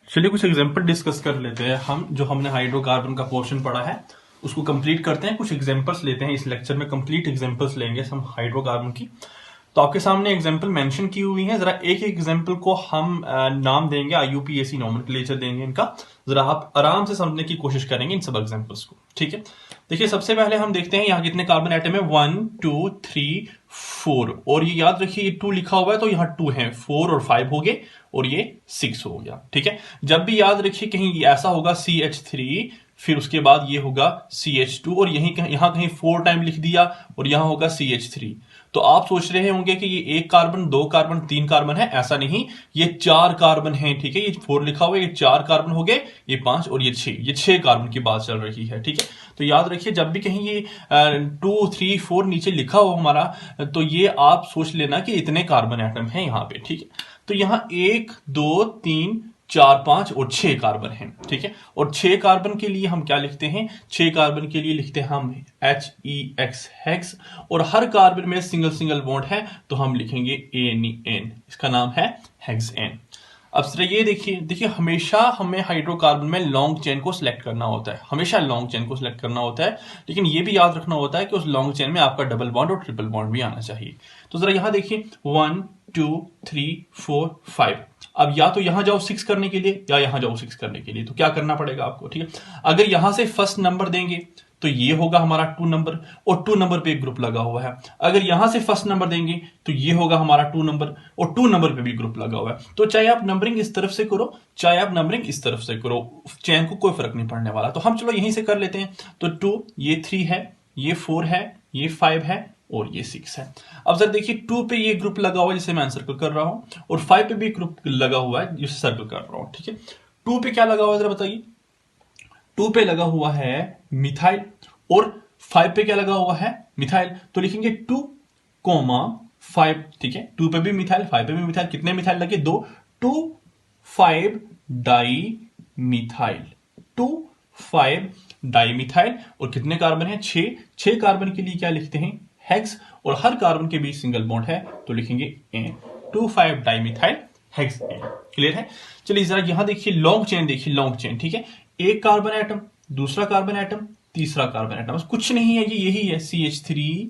चलिए कुछ example discuss कर लेते हैं हम। जो हमने हाइड्रोकार्बन का पोर्शन पढ़ा है उसको कंप्लीट करते हैं। कुछ एग्जांपल्स लेते हैं इस लेक्चर में, कंप्लीट एग्जांपल्स लेंगे हम हाइड्रोकार्बन की। तो आपके सामने एग्जांपल मेंशन की हुई है, जरा एक एक एग्जांपल को हम नाम देंगे, IUPAC नोमेनक्लेचर देंगे इनका, जरा आप आराम से समझने की कोशिश करेंगे इन सब एग्जांपल्स को, ठीक है। देखिए सबसे पहले हम देखते हैं यहाँ कितने कार्बन एटम है, 1 2 3 4, और ये याद रखिए ये 2 लिखा हुआ है तो यहाँ 2 है, 4 और 5 हो गए और ये 6 हो गया, ठीक है। जब भी याद रखिए कहीं ऐसा होगा CH3, फिर उसके बाद ये होगा CH2, और यहाँ कहीं 4 टाइम लिख दिया और यहाँ होगा CH3, तो आप सोच रहे होंगे कि ये 1 कार्बन 2 कार्बन 3 कार्बन है, ऐसा नहीं, ये 4 कार्बन है, ठीक है। ये 4 लिखा हुआ है, ये 4 कार्बन हो गए, ये 5 और ये 6 कार्बन की बात चल रही है, ठीक है। तो याद रखिए जब भी कहीं ये 2 3 4 नीचे लिखा हो हमारा, तो ये आप सोच लेना कि इतने कार्बन एटम है यहाँ पे, ठीक है। तो यहाँ 1 2 3 4 5 और 6 कार्बन हैं, ठीक है। और 6 कार्बन के लिए हम क्या लिखते हैं, 6 कार्बन के लिए लिखते हैं हम HEX हेक्स, और हर कार्बन में सिंगल सिंगल बॉन्ड है तो हम लिखेंगे ANN, इसका नाम है हेक्सेन। अब सर ये देखिए हमेशा हमें हाइड्रोकार्बन में लॉन्ग चेन को सिलेक्ट करना होता है, हमेशा लॉन्ग चेन को सिलेक्ट करना होता है, लेकिन ये भी याद रखना होता है कि उस लॉन्ग चेन में आपका डबल बॉन्ड और ट्रिपल बॉन्ड भी आना चाहिए। तो जरा यहां देखिए 1 2 3 4 5, अब या तो यहां जाओ 6 करने के लिए या यहां जाओ 6 करने के लिए, तो क्या करना पड़ेगा आपको, ठीक है। अगर यहां से फर्स्ट नंबर देंगे तो ये होगा हमारा 2 नंबर, और 2 नंबर पे एक ग्रुप लगा हुआ है। अगर यहां से फर्स्ट नंबर देंगे तो ये होगा हमारा 2 नंबर, और 2 नंबर पे भी ग्रुप लगा हुआ है। तो चाहे आप नंबरिंग इस तरफ से करो चाहे आप नंबरिंग इस तरफ से करो, चैन को कोई फर्क नहीं पड़ने वाला। तो हम चलो यहीं से कर लेते हैं। तो 2, ये 3 है, ये 4 है, ये 5 है और ये 6 है। अब सर देखिए 2 पे ये ग्रुप लगा हुआ है जिसे मैं सर्कल कर रहा हूं, और 5 पे भी ग्रुप लगा हुआ है जिसे सर्कल कर रहा हूं, ठीक है। 2 पे क्या लगा हुआ है जरा बताइए, 2 पे लगा हुआ है मिथाइल, और 5 पे क्या लगा हुआ है मिथाइल, तो लिखेंगे 2 5, ठीक है। 2 पे भी मिथाइल 5 पे भी मिथाइल, कितने मिथाइल लगे, 2, 2 5 डाई मिथाइल, 2 5 डाई मिथाइल, और कितने कार्बन है 6 कार्बन के लिए क्या लिखते हैं हेक्स, और हर कार्बन के बीच सिंगल बॉन्ड है तो लिखेंगे N, 2 5 di methyl hex N, clear है। चलिए जरा यहां देखिए लॉन्ग चेन, देखिए लॉन्ग चेन, ठीक है। एक कार्बन एटम, दूसरा कार्बन एटम, तीसरा कार्बन एटम, बस कुछ नहीं है, ये यही है CH3,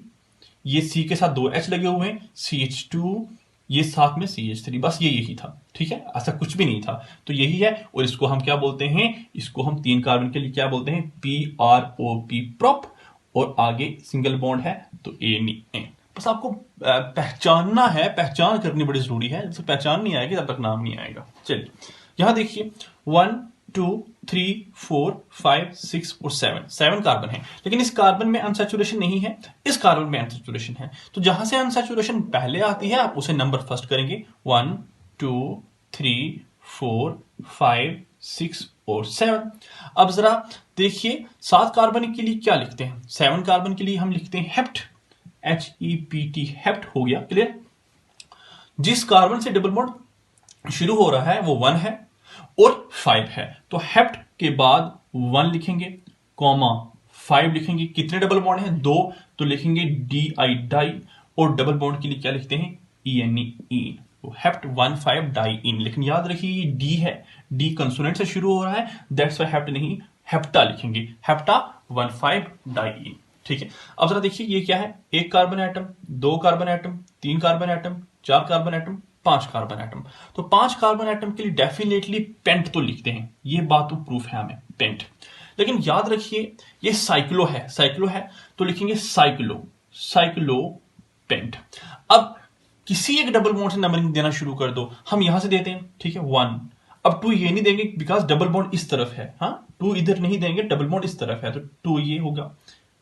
ये C के साथ 2 H लगे हुए हैं, CH2, ये साथ में CH3, बस ये यही था, ठीक है, ऐसा कुछ भी नहीं था, तो यही है। और इसको हम क्या बोलते हैं, इसको हम 3 कार्बन के लिए क्या बोलते हैं, PROP प्रॉप, और आगे सिंगल बॉन्ड है तो ANN। बस आपको पहचानना है, पहचान करनी बड़ी जरूरी है, जब तक पहचान नहीं आएगी तब तक नाम नहीं आएगा। चलिए यहां देखिए 1 2 3 4 5 6 और 7 कार्बन है, लेकिन इस कार्बन में अनसैचुरेशन नहीं है, इस कार्बन में अनसैचुरेशन है। तो जहां से अनसैचुरेशन पहले आती है आप उसे नंबर फर्स्ट करेंगे, 1 2 3 4 5 6 और 7। अब जरा देखिए 7 कार्बन के लिए क्या लिखते हैं, 7 कार्बन के लिए हम लिखते हैं हेप्ट, HEPT, हेप्ट हो गया, क्लियर। जिस कार्बन से डबल बॉन्ड शुरू हो रहा है वो 1 है और 5 है, तो हेप्ट के बाद 1 लिखेंगे, कॉमा 5 लिखेंगे, कितने डबल बॉन्ड हैं 2, तो लिखेंगे DI डाई, और डबल बॉन्ड के लिए क्या लिखते हैं ENE, तो हेप्ट 1 5 डाई इन। लेकिन याद रखिए ये D है, D कंसोनेंट से शुरू हो रहा है, दैट्स व्हाई हेप्ट नहीं हेप्टा लिखेंगे, हेप्टा 1 5 डाई इन, ठीक है। अब जरा देखिए ये क्या है, 1 carbon atom, 2 carbon atom, 3 carbon atom, 4 carbon atom, 5 carbon atom. तो 5 कार्बन एटम के लिए डेफिनेटली पेंट तो लिखते हैं, ये बात तो प्रूफ है हमें, पेंट। लेकिन याद रखिए ये साइक्लो है तो लिखेंगे साइक्लो पेंट। अब किसी एक डबल बॉन्ड से नंबरिंग देना शुरू कर दो, हम यहां से देते हैं, ठीक है 1, अब 2 ये नहीं देंगे बिकॉज डबल बॉन्ड इस तरफ है, हाँ 2 इधर नहीं देंगे, डबल बॉन्ड इस तरफ है, तो 2 ये होगा,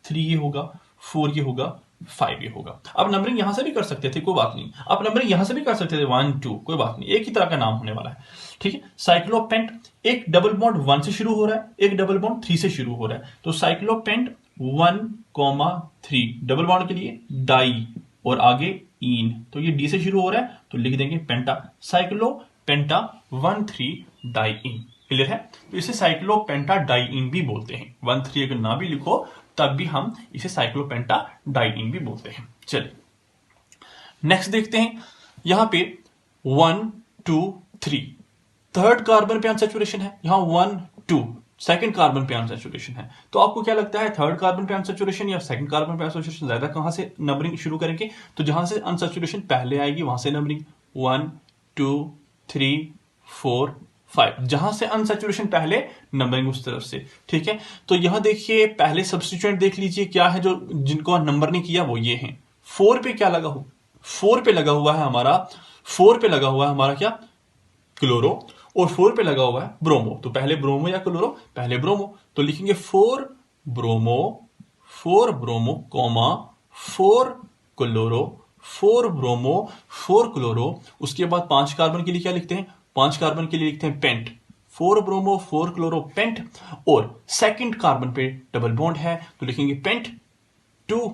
3 ये होगा, 4 ये होगा, 5 ये होगा। अब नंबरिंग यहां से भी कर सकते थे, कोई बात नहीं, अब नंबरिंग यहां से भी कर सकते थे 1 2, कोई बात नहीं, एक ही तरह का नाम होने वाला है, ठीक है। साइक्लोपेंट, एक डबल बॉन्ड 1 से शुरू हो रहा है, एक डबल बॉन्ड 3 से शुरू हो रहा है, तो साइक्लोपेंट 1,3 डबल बॉन्ड के लिए डाई और आगे इन, तो ये डी से शुरू हो रहा है तो लिख देंगे पेंटा, साइक्लोपेंटा 1 3 डाई इन, क्लियर है। तो इसे साइक्लोपेंटा डाई इन भी बोलते हैं, 1 3 अगर ना भी लिखो तब भी हम इसे साइक्लोपेंटाडाइईन भी बोलते हैं। चलिए नेक्स्ट देखते हैं, यहां पे 1 2 3 थर्ड कार्बन पे अनसैचुरेशन है, यहां 1 2 सेकंड कार्बन पे अनसैचुरेशन है। तो आपको क्या लगता है थर्ड कार्बन पे अनसैचुरेशन या सेकंड कार्बन पे अनसैचुरेशन ज्यादा कहां से नंबरिंग शुरू करेंगे? तो जहां से अनसैचुरेशन पहले आएगी वहां से नंबरिंग 1 2 3 4 5, जहां से अनसैचुरेशन पहले नंबरिंग उस तरफ से। ठीक है, तो यहां देखिए पहले सब्स्टिट्यूएंट देख लीजिए क्या है, जो जिनको नंबर नहीं किया वो ये हैं। 4 पे क्या लगा हो, 4 पे लगा हुआ है हमारा, 4 पे लगा हुआ है हमारा क्या, क्लोरो, और 4 पे लगा हुआ है ब्रोमो। तो पहले ब्रोमो या क्लोरो, पहले ब्रोमो, तो लिखेंगे 4 bromo, 4 bromo comma 4 chloro, 4 bromo 4 chloro. उसके बाद 5 कार्बन के लिए क्या लिखते हैं, 5 कार्बन के लिए लिखते हैं पेंट, 4 ब्रोमो 4 क्लोरो पेंट। और सेकंड कार्बन पे डबल बॉन्ड है तो लिखेंगे पेंट 2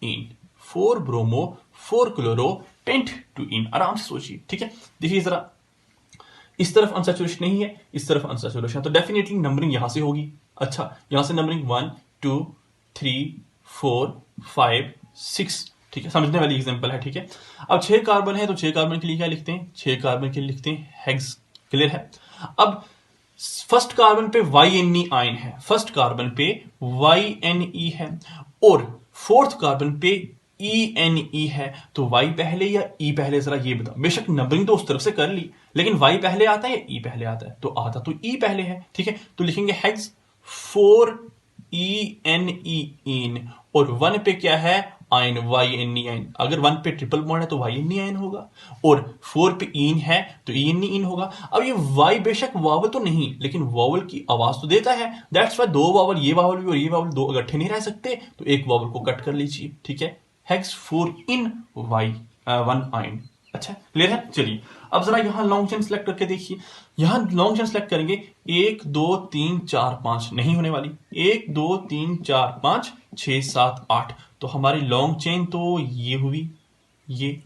इन, 4 ब्रोमो 4 क्लोरो पेंट 2 इन। आराम से सोचिए। ठीक है, देखिए जरा, इस तरफ अनसैचुरेशन नहीं है, इस तरफ अनसैचुरेशन है, तो डेफिनेटली नंबरिंग यहां से होगी। अच्छा, यहां से नंबरिंग 1 2 3 4 5 6। ठीक है, समझने वाली एग्जांपल है। ठीक है, अब 6 कार्बन है तो 6 कार्बन के लिए क्या लिखते हैं, 6 कार्बन के लिए लिखते हैं हेक्स। क्लियर है। अब फर्स्ट कार्बन पे YNE आयन है, फर्स्ट कार्बन पे YNE है, और फोर्थ कार्बन पे ENE है। तो Y पहले या E पहले, जरा ये बताओ। बेशक नंबरिंग तो उस तरफ से कर ली, लेकिन Y पहले आता है या E पहले आता है? तो आता तो E पहले है। ठीक है, तो लिखेंगे हेक्स 4ENE इन, और 1 पे क्या है, आयन YNE आयन। अगर 1 पे ट्रिपल बॉन्ड है तो YNE आयन होगा, और 4 पे इन है तो ENE इन होगा। अब ये Y बेशक वावल तो नहीं, लेकिन वावल की आवाज तो देता है। दैट्स वाई दो वावल, ये वावल भी और ये वावल, दो इकट्ठे नहीं रह सकते, तो एक वावल को कट कर लीजिए। ठीक है, हेक्स 4 इन Y 1 आयन। अच्छा, क्लियर है। चलिए अब जरा यहां लॉन्ग चेन सेलेक्ट करके देखिए, यहां लॉन्ग चेन सेलेक्ट करेंगे 1 2 3 4 5, नहीं होने वाली। 1 2 3 4 5 6 7 8, तो हमारी लॉन्ग चेन तो ये हुई, ये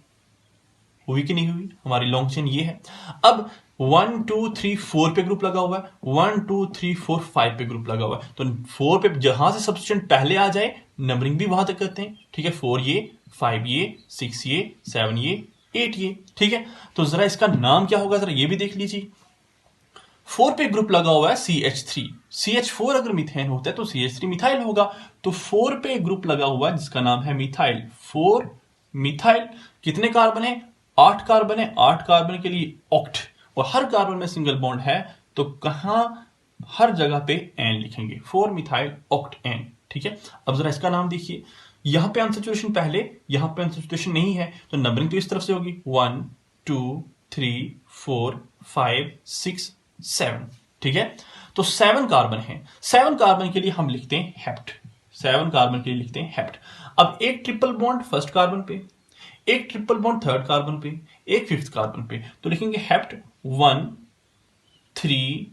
हुई कि नहीं हुई, हमारी लॉन्ग चेन ये है। अब 1 2 3 4 पे ग्रुप लगा हुआ है, 1 2 3 4 5 पे ग्रुप लगा हुआ है, तो 4 पे जहां से सब्स्टिट्यूएंट पहले आ जाए नंबरिंग भी वहां तक करते हैं। ठीक है, 4 ये, 5 ये, 6 ये, 7 ये, 8 ये। ठीक है, तो जरा इसका नाम क्या होगा, जरा ये भी देख लीजिए। 4 पे ग्रुप लगा हुआ है CH3, CH4 अगर मिथेन होता है तो CH3 मिथाइल होगा। तो 4 पे ग्रुप लगा हुआ है जिसका नाम है मिथाइल, 4 मिथाइल। कितने कार्बन है, 8 कार्बन है। 8 कार्बन के लिए ऑक्ट, और हर कार्बन में सिंगल बॉन्ड है, तो कहां, हर जगह पे एन लिखेंगे, 4 मिथाइल ऑक्ट एन। ठीक है, अब जरा इसका नाम देखिए, यहां पे अनसैचुरेशन पहले, यहां पे अनसैचुरेशन नहीं है, तो नंबरिंग तो इस तरफ से होगी 1 2 3 4 5 6 7। ठीक है, तो 7 कार्बन है, 7 कार्बन के लिए हम लिखते हैं हेप्ट, 7 कार्बन के लिए लिखते हैं हेप्ट। अब एक ट्रिपल बॉन्ड फर्स्ट कार्बन पे, एक ट्रिपल बॉन्ड थर्ड कार्बन पे, एक फिफ्थ कार्बन पे, तो लिखेंगे हेप्ट 1 3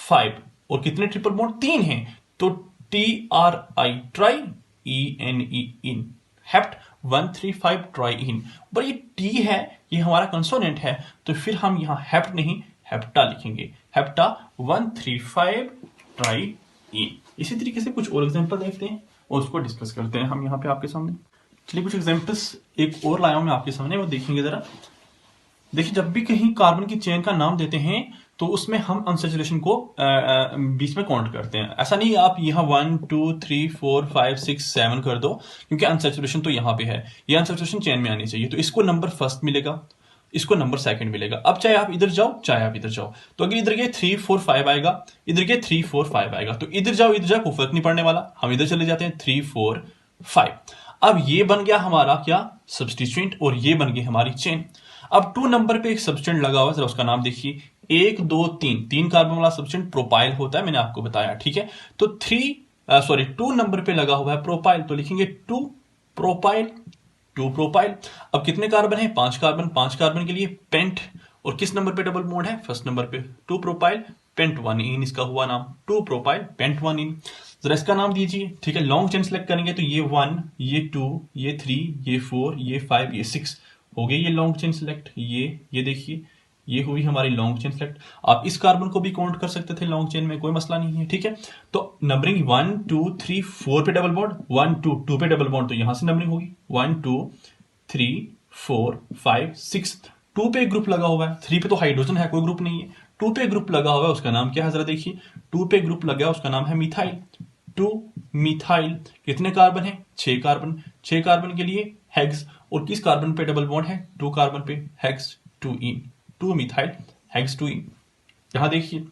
5, और कितने ट्रिपल बॉन्ड, 3 हैं, तो TRI try, ENE in, hept 1 3 5 try in. पर ये T है, ये हमारा कंसोनेंट है, तो फिर हम यहां हेप्ट नहीं हेप्टा लिखेंगे, हेप्टा 1 3 5 ट्राई इन। इसी तरीके से कुछ और एग्जांपल देखते हैं और उसको डिस्कस करते हैं हम यहाँ पे आपके सामने। चलिए कुछ एग्जांपल्स एक और लाया हूं मैं आपके सामने, वो देखेंगे जरा। देखिए, जब भी कहीं कार्बन की चेन का नाम देते हैं तो उसमें हम अनसैचुरेशन को बीच में काउंट करते हैं। ऐसा नहीं आप यहाँ 1 2 3 4 5 6 7 कर दो, क्योंकि अनसैचुरेशन तो यहाँ पे है, ये अनसैचुरेशन चेन में आनी चाहिए, तो इसको नंबर फर्स्ट मिलेगा, इसको नंबर सेकंड मिलेगा। अब चाहे आप इधर जाओ चाहे आप इधर जाओ, तो अगर इधर के 3 4 5 आएगा, इधर के 3 4 5 आएगा, तो इधर जाओ कोई फर्क नहीं पड़ने वाला, हम इधर चले जाते हैं 3 4 5। अब ये बन गया हमारा क्या, सब्स्टिट्यूएंट, और ये बन गई हमारी चेन। अब 2 नंबर पे एक सब्स्टिट्यूएंट लगा हुआ है, जरा उसका नाम देखिए, 1 2 3, 3 कार्बन वाला सब्स्टिट्यूएंट प्रोपाइल होता है, मैंने आपको बताया। ठीक है, तो 2 नंबर पे लगा हुआ है प्रोपाइल, तो लिखेंगे 2 प्रोपाइल, 2 प्रोपाइल। अब कितने कार्बन है, 5 कार्बन, 5 कार्बन के लिए पेंट, और किस नंबर पे डबल बॉन्ड है, फर्स्ट नंबर पे, 2 प्रोपाइल पेंट 1 इन, इसका हुआ नाम 2 प्रोपाइल पेंट 1 इन। जरा इसका नाम दीजिए। ठीक है, लॉन्ग चेन सेलेक्ट करेंगे तो ये 1 ये 2 ये 3 ये 4 ये 5 ये 6 हो गई ये लॉन्ग चेन सेलेक्ट। ये देखिए ये हुई हमारी लॉन्ग चेन सेलेक्ट। आप इस कार्बन को भी काउंट कर सकते थे लॉन्ग चेन में, कोई मसला नहीं है, ठीक है। तो नंबरिंग 1 2 3 4 पे डबल बॉन्ड, 1 2 2 पे डबल बॉन्ड, तो यहां से नंबरिंग होगी 1 2 3 4 5 6। 2 पे ग्रुप लगा हुआ है, 3 पे तो हाइड्रोजन है, कोई ग्रुप नहीं है। 2 पे ग्रुप लगा हुआ है, उसका नाम क्या है जरा देखिए। 2 पे ग्रुप लगा है, उसका नाम है मिथाइल। 2 मिथाइल, कितने कार्बन है? 6 कार्बन। 6 कार्बन के लिए हेक्स, और किस कार्बन पे डबल बॉन्ड है? 2 कार्बन पे, हेक्स 2 इन, 2 मिथाइल हेक्स 2 इन। यहां देखिए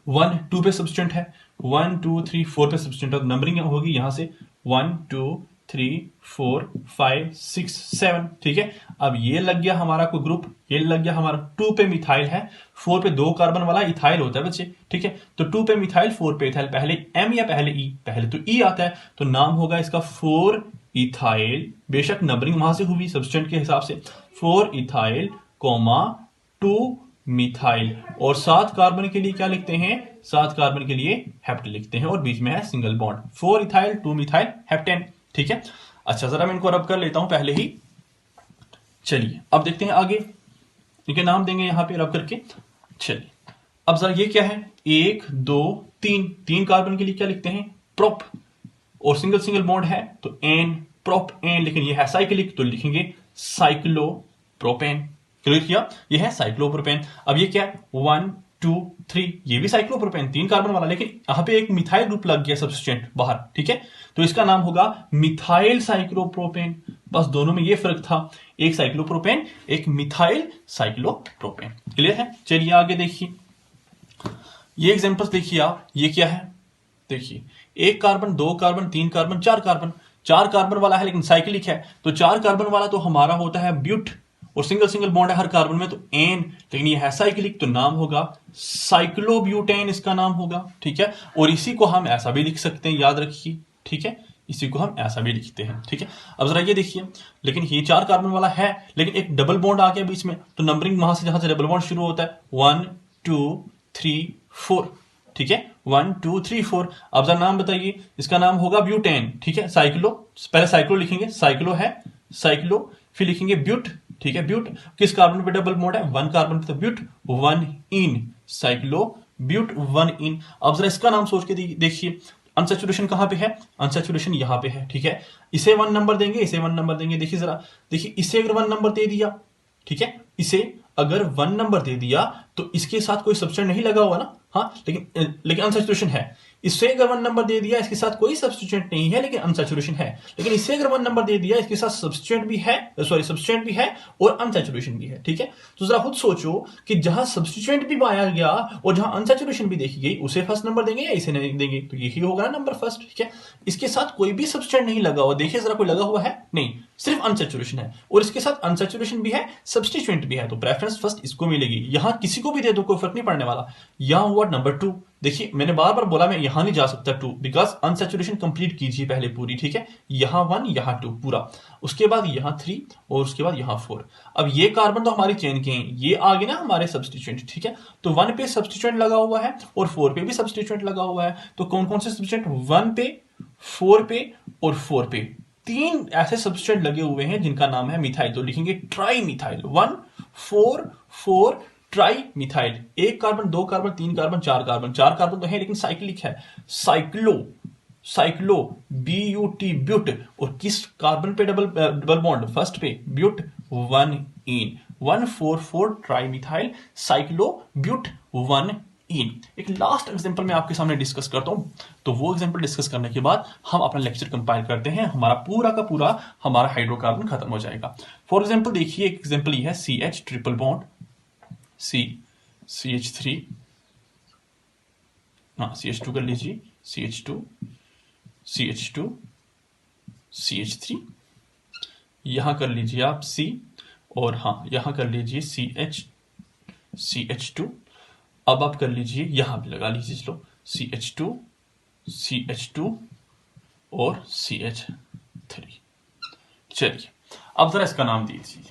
1 2 पे सब्सटेंट है, 1 2 3 4 पे सब्सटेंट है, नंबरिंग होगी यहां से 1 2 3 4 5 6 7, ठीक है। अब ये लग गया हमारा कोई ग्रुप, ये लग गया हमारा 2 पे मिथाइल है, 4 पे 2 कार्बन वाला इथाइल होता है बच्चे, ठीक है। तो 2 पे मिथाइल 4 पे इथाइल, पहले एम या पहले ई? पहले तो ई आता है, तो नाम होगा इसका 4 इथाइल। बेशक नंबरिंग वहां से हुई सब्सटेंट के हिसाब से, 4 इथाइल कोमा 2 मिथाइल। और 7 कार्बन के लिए क्या लिखते हैं? 7 कार्बन के लिए हेप्ट लिखते हैं, और बीच में है single bond, 4 ethyl 2 methyl heptane, ठीक है। अच्छा जरा मैं इनको रब कर लेता हूं पहले ही। चलिए अब देखते हैं आगे, इनके नाम देंगे यहां पे रब करके। चलिए अब जरा ये क्या है? 1 2 3, 3 कार्बन के लिए क्या लिखते हैं? प्रोप, और सिंगल सिंगल बॉन्ड है तो एन, प्रोप एन, लेकिन ये है साइक्लिक तो लिखेंगे साइक्लोप्रोपेन। क्लियर किया? ये है साइक्लोप्रोपेन। अब ये क्या है? 1 2 3, ये भी साइक्लोप्रोपेन 3 कार्बन वाला, लेकिन यहां पे एक मिथाइल ग्रुप लग गया सब्सटेंट बाहर, ठीक है। तो इसका नाम होगा मिथाइल साइक्लोप्रोपेन। बस दोनों में ये फर्क था, एक साइक्लोप्रोपेन एक मिथाइल साइक्लोप्रोपेन। क्लियर है? चलिए आगे देखिए, ये एग्जांपल्स देखिए आप, ये क्या है? देखिए 1 carbon 2 carbon 3 carbon 4 carbon, 4 carbon वाला है लेकिन साइक्लिक है, तो 4 कार्बन वाला तो हमारा होता है ब्यूट, और सिंगल सिंगल बॉन्ड है हर कार्बन में तो एन, लेकिन ये है साइक्लिक तो नाम होगा साइक्लोब्यूटेन, इसका नाम होगा, ठीक है। और इसी को हम ऐसा भी लिख सकते हैं, याद रखिए, ठीक है, इसी को हम ऐसा भी लिखते हैं, ठीक है। अब जरा ये देखिए, लेकिन ये 4 कार्बन वाला है, लेकिन एक डबल बॉन्ड आ गया बीच में, तो नंबरिंग वहां से जहां से डबल बॉन्ड शुरू होता है 1 2 3 4, ठीक है, 1 2 3 4। अब जरा नाम बताइए, इसका नाम होगा ब्यूटेन, ठीक है। साइक्लो, पहले साइक्लो लिखेंगे, साइक्लो है साइक्लो, फिर लिखेंगे ब्यूट, ठीक है। ब्यूट किस कार्बन पे डबल बॉन्ड है? 1 कार्बन पे, तो ब्यूट 1 इन, साइक्लो ब्यूट 1 इन। अब जरा इसका नाम सोच के देखिए, अनसैचुरेशन कहां पे है? अनसैचुरेशन यहां पे है, ठीक है। इसे 1 नंबर देंगे, इसे 1 नंबर देंगे। देखिए जरा, देखिए इसे अगर 1 नंबर दे दिया, ठीक है, इसे अगर 1 नंबर दे दिया तो इसके साथ कोई सब्सटेंट नहीं लगा हुआ ना, हाँ, लेकिन अनसैचुरेशन है। इससे अगर 1 नंबर दे दिया, इसके साथ कोई सब्सटीट्यूएंट नहीं है लेकिन अनसैचुरेशन है। लेकिन इससे अगर 1 नंबर दे दिया, इसके साथ सब्सटीट्यूएंट भी है, सॉरी सब्सटीट्यूएंट भी है और अनसैचुरेशन भी है, ठीक है। तो जरा खुद सोचो कि जहां सब्सटीट्यूएंट भी पाया गया और जहां अनसैचुरेशन भी देखी गई, उसे फर्स्ट नंबर देंगे या इसे नहीं देंगे? तो यही होगा ना नंबर फर्स्ट, ठीक है। इसके साथ कोई भी सब्सटीट्यूएंट नहीं लगा हुआ, देखिए जरा कोई लगा हुआ है? नहीं, सिर्फ अनसैचुरेशन है, और इसके साथ अनसैचुरेशन भी है, सब्सटीट्यूएंट भी है, तो प्रेफरेंस फर्स्ट इसको मिलेगी। यहां किसी को भी दे दो, कोई फर्क नहीं पड़ने वाला। यहां हुआ नंबर 2। देखिए मैंने बार बार बोला मैं यहां नहीं जा सकता 2, बिकॉज अनसैचुरेशन कंप्लीट कीजिए पहले पूरी, ठीक है। यहां 1 यहां 2 पूरा, उसके बाद यहां 3 और उसके बाद यहां 4। अब ये कार्बन तो हमारी चेन के हैं, ये आ गए ना हमारे सब्सटीट्यूएंट, ठीक है। तो 1 पे सब्सटीट्यूएंट लगा हुआ है और 4 पे भी सब्सटीट्यूएंट लगा हुआ है। तो कौन कौन से सब्सटीट्यूएंट? 1 पे, 4 पे और 4 पे, 3 ऐसे सब्सटीट्यूएंट लगे हुए हैं जिनका नाम है मिथाइल। तो लिखेंगे tri methyl, 1 4 4 tri methyl. 1 carbon 2 carbon 3 carbon 4 carbon, 4 carbon तो है लेकिन साइक्लिक है, साइक्लो, साइक्लो BUT ब्यूट। और किस कार्बन पे डबल बॉन्ड? फर्स्ट पे, but 1 yne, 1 4 4 trimethyl cyclobut 1 yne. एक लास्ट एग्जांपल मैं आपके सामने डिस्कस करता हूं, तो वो एग्जांपल डिस्कस करने के बाद हम अपना लेक्चर कंपाइल करते हैं, हमारा पूरा का पूरा हमारा हाइड्रोकार्बन खत्म हो जाएगा। फॉर एग्जांपल देखिए, एक एग्जांपल ये है CH ट्रिपल बॉन्ड CH3, हाँ CH2 कर लीजिए, CH2 CH2 CH3, यहां कर लीजिए आप C, और हाँ यहां कर लीजिए CH2। अब आप कर लीजिए, यहां भी लगा लीजिए, चलो CH2 CH2 और CH3। चलिए अब जरा इसका नाम दीजिए।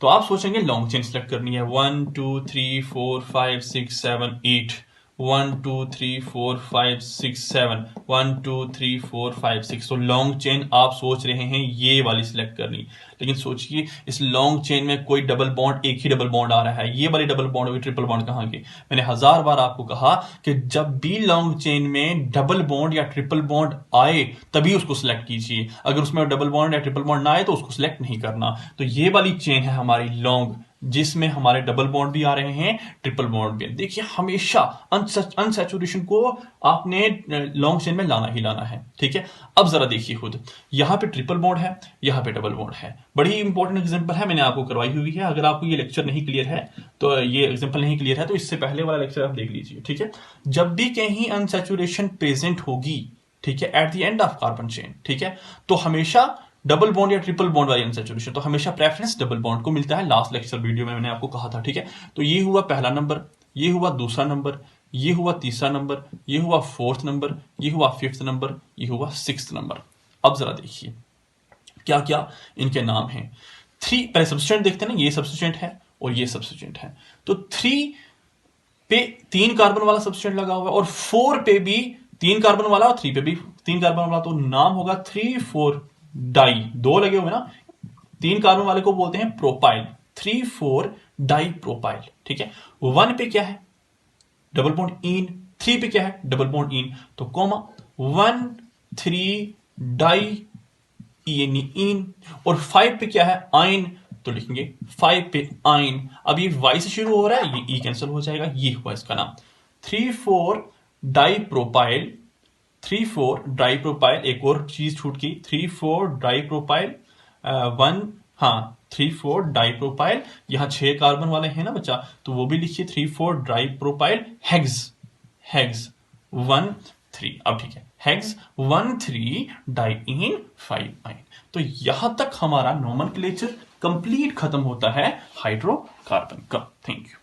तो आप सोचेंगे लॉन्ग चेन सेलेक्ट करनी है, 1 2 3 4 5 6 7 8, 1 2 3 4 5 6 7 1 2 3 4 5 6। तो लॉन्ग चेन आप सोच रहे हैं ये वाली सिलेक्ट करनी, लेकिन सोचिए इस लॉन्ग चेन में कोई डबल बॉन्ड, एक ही डबल बॉन्ड आ रहा है, ये वाली डबल बॉन्ड होगी, ट्रिपल बॉन्ड कहाँ की। मैंने 1000 बार आपको कहा कि जब भी लॉन्ग चेन में डबल बॉन्ड या ट्रिपल बॉन्ड आए तभी उसको सिलेक्ट कीजिए, अगर उसमें डबल बॉन्ड या ट्रिपल बॉन्ड ना आए तो उसको सिलेक्ट नहीं करना। तो ये वाली चेन है हमारी लॉन्ग, जिसमें हमारे डबल बॉन्ड भी आ रहे हैं, ट्रिपल बॉन्ड भी। देखिए हमेशा अनसैचुरेशन को आपने लॉन्ग चेन में लाना ही लाना है, ठीक है। अब जरा देखिए खुद, यहां पे ट्रिपल बॉन्ड है, यहां पे डबल बॉन्ड है। बड़ी इंपॉर्टेंट एग्जांपल है, मैंने आपको करवाई हुई है। अगर आपको ये लेक्चर नहीं क्लियर है, तो ये एग्जांपल नहीं क्लियर है, तो इससे पहले वाला लेक्चर आप देख लीजिए, ठीक है। जब भी कहीं अनसैचुरेशन प्रेजेंट होगी, ठीक है, at the end of carbon chain, ठीक है, तो हमेशा डबल बॉन्ड या ट्रिपल बॉन्ड वाली अनसैचुरेशन, तो हमेशा प्रेफरेंस डबल बॉन्ड को मिलता है। लास्ट लेक्चर वीडियो में मैंने आपको कहा था, ठीक है। तो ये हुआ पहला नंबर, ये हुआ दूसरा नंबर, ये हुआ तीसरा नंबर, ये हुआ फोर्थ नंबर, ये हुआ फिफ्थ नंबर, ये हुआ सिक्स्थ नंबर। अब जरा देखिए क्या क्या इनके नाम हैं। 3 पहले सब्स्टिट्यूएंट देखते हैं ना, ये सब्स्टिट्यूएंट है और ये सब्स्टिट्यूएंट है। तो 3 पे 3 कार्बन वाला सब्स्टिट्यूएंट लगा हुआ है, और 4 पे भी 3 कार्बन वाला और 3 पे भी 3 कार्बन वाला, तो नाम होगा 3,4 डाई। 2 लगे हुए ना, 3 कार्बन वाले को बोलते हैं प्रोपाइल, 3,4 डाई प्रोपाइल, ठीक है। 1 पे क्या है, डबल बॉन्ड इन। 3 पे क्या है, डबल बॉन्ड इन, तो कॉमा 1 3 डाई इन। और 5 पे क्या है, आइन, तो लिखेंगे 5 पे आइन। अब ये वाई से शुरू हो रहा है, ये ई कैंसिल हो जाएगा, ये हुआ इसका नाम 3,4 डाई प्रोपाइल। 3,4 डाई प्रोपाइल, एक और चीज छूट गई, 3,4 डाई प्रोपाइल 1, हाँ 3,4 डाई प्रोपाइल। यहां 6 कार्बन वाले हैं ना बच्चा, तो वो भी लिखिए 3,4 डाई प्रोपाइल हेक्स, हेक्स 1 3। अब ठीक है, हेक्स 1 3 डाई इन 5 आइन। तो यहां तक हमारा नोमेनक्लेचर कंप्लीट खत्म होता है हाइड्रोकार्बन का। Thank you.